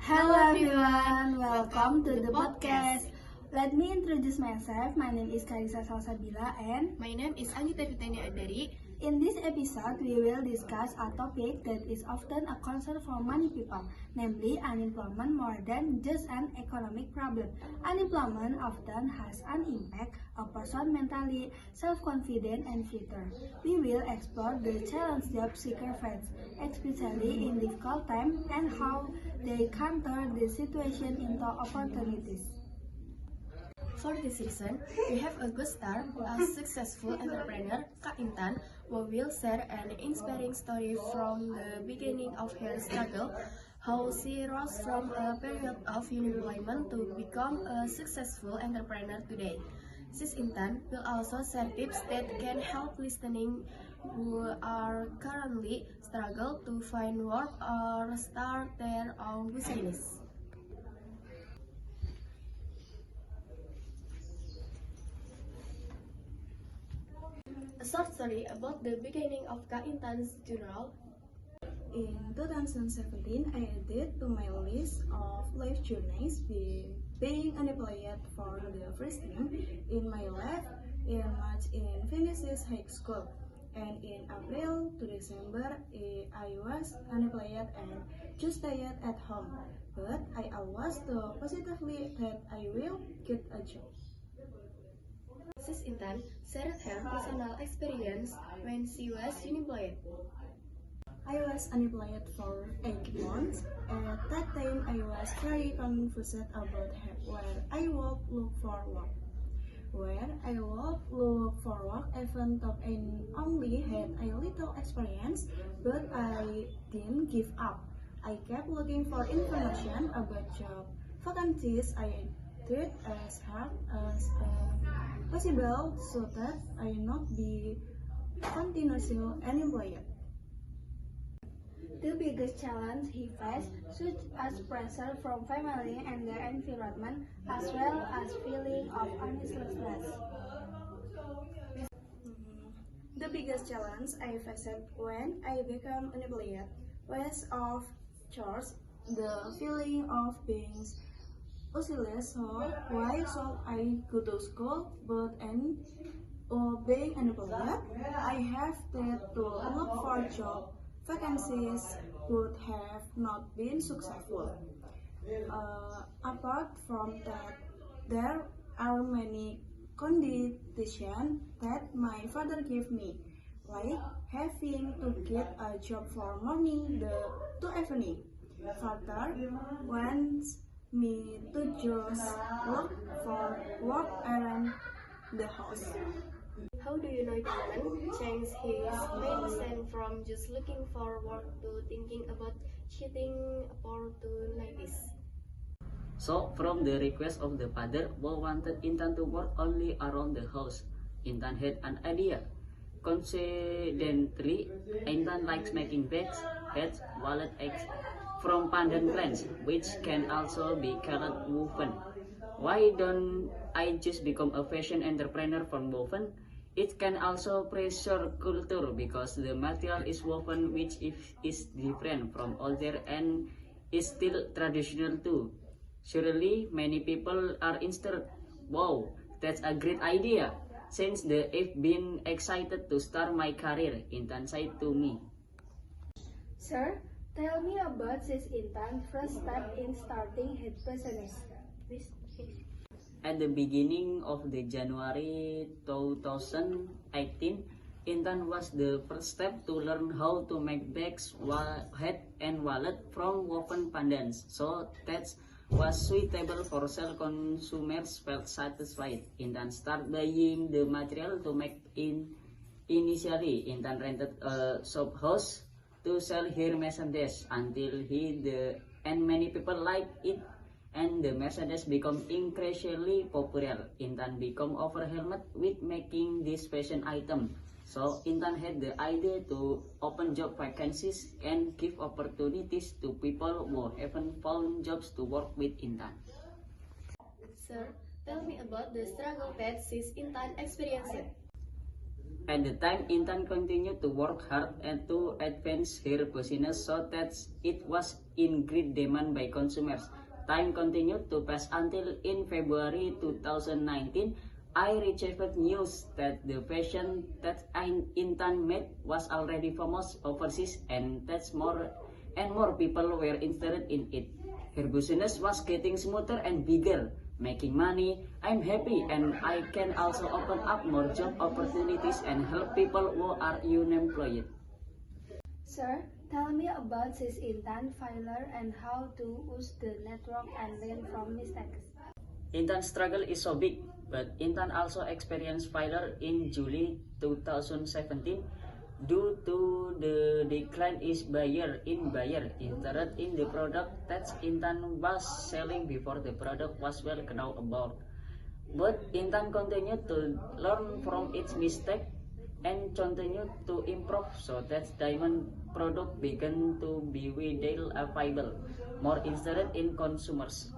Hello everyone, welcome to the podcast. Let me introduce myself. My name is Karisa Salsabila and My name is Anita Fitani Adari. in this episode we will discuss a topic that is often a concern for many people, namely unemployment more than just an economic problem. Unemployment often has an impact on a person mentally, self-confident and future. We will explore the challenge job seeker face, especially in difficult times, and how they counter the situation into opportunities. For this reason, we have a guest star, a successful entrepreneur, Kak Intan, who will share an inspiring story from the beginning of her struggle, how she rose from a period of unemployment to become a successful entrepreneur today. Sis Intan will also share tips that can help listening who are currently struggle to find work or start their own business. A short story about the beginning of Kak Intan's journal. In 2017, I added to my list of life journeys being unemployed for the first time in my life. In March, I finished high school, and in April to December, I was unemployed and just stayed at home. But I always thought positively that I will get a job. Sis Intan shared her personal experience when she was unemployed. I was unemployed for 8 months. At that time, I was very confused about where I would look for work. Where I would look for work, even though I only had a little experience, but I didn't give up. I kept looking for information about job vacancies. I tried as hard as possible so that I not be continuously unemployed. The biggest challenge he faced, such as pressure from family and the environment, as well as feeling of uselessness. The biggest challenge I faced when I became unemployed was of course the feeling of being useless. So why should I go to school but being unemployed? I have to look for job vacancies would have not been successful. Apart from that, there are many conditions that my father gave me, like having to get a job for morning to evening. Father wants me to just look for work around the house. How do you know Intan changed his mindset from just looking for work to thinking about cheating opportunities? So, from the request of the father who wanted Intan to work only around the house, Intan had an idea. Coincidentally, Intan likes making bags, hats, wallet eggs from pandan plants, which can also be colored woven. Why don't I just become a fashion entrepreneur from woven? It can also preserve culture because the material is woven which is different from older and is still traditional too. Surely many people are interested. Wow, that's a great idea. Since I've been excited to start my career, Intan said to me. Sir, tell me about this Intan first step in starting his business. At the beginning of the January 2018, Intan was the first step to learn how to make bags, hat, and wallet from woven pandans. So that was suitable for sale. Consumers felt satisfied. Intan started buying the material to make initially. Intan rented a shop house to sell her merchandise until and many people liked it. And the Mercedes become increasingly popular. Intan become overwhelmed with making this fashion item. So Intan had the idea to open job vacancies and give opportunities to people who haven't found jobs to work with Intan. Sir, tell me about the struggle that Sis Intan experienced. At the time, Intan continued to work hard and to advance her business so that it was in great demand by consumers. Time continued to pass until in February 2019, I received news that the fashion that Intan made was already famous overseas and that more people were interested in it. Her business was getting smoother and bigger, making money. I'm happy and I can also open up more job opportunities and help people who are unemployed. Sir, tell me about this Intan failure and how to use the network and learn from mistakes. Intan's struggle is so big, but Intan also experienced failure in July 2017 due to the decline is buyer interest in the product that Intan was selling before the product was well known about. But Intan continued to learn from its mistake and continued to improve so that diamond product began to be widely available, more interested in consumers.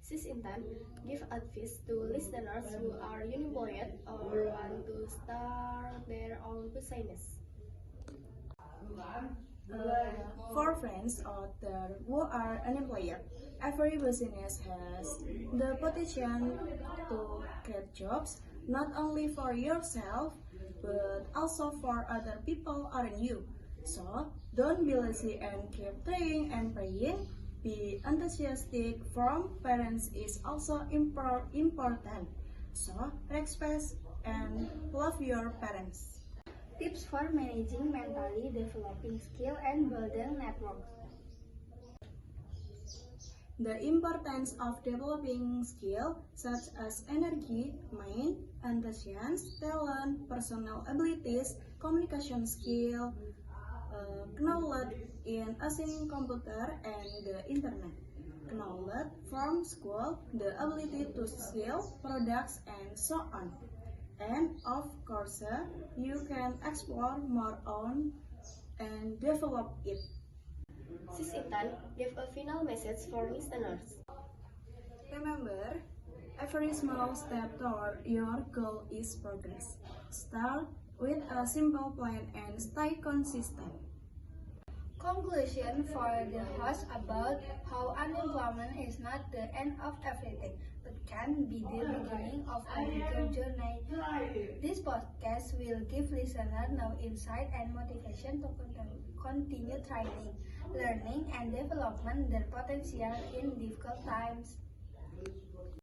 Sis Intan, give advice to listeners who are unemployed or want to start their own business. For friends out there who are unemployed, every business has the potential to create jobs not only for yourself but also for other people around you. So don't be lazy and keep trying and praying. Be enthusiastic from parents is also important. So respect and love your parents. Tips for managing mentally developing skill and building networks. The importance of developing skills such as energy, mind, enthusiasm, talent, personal abilities, communication skill, knowledge in using computer and the internet. Knowledge from school, the ability to sell products and so on. And of course, you can explore more on and develop it. Sis Intan, give a final message for listeners. Remember, every small step toward your goal is progress. Start with a simple plan and stay consistent. Conclusion for the host about how unemployment is not the end of everything, but can be the beginning of a bigger journey. This podcast will give listeners new insight and motivation to continue trying, learning, and development their potential in difficult times.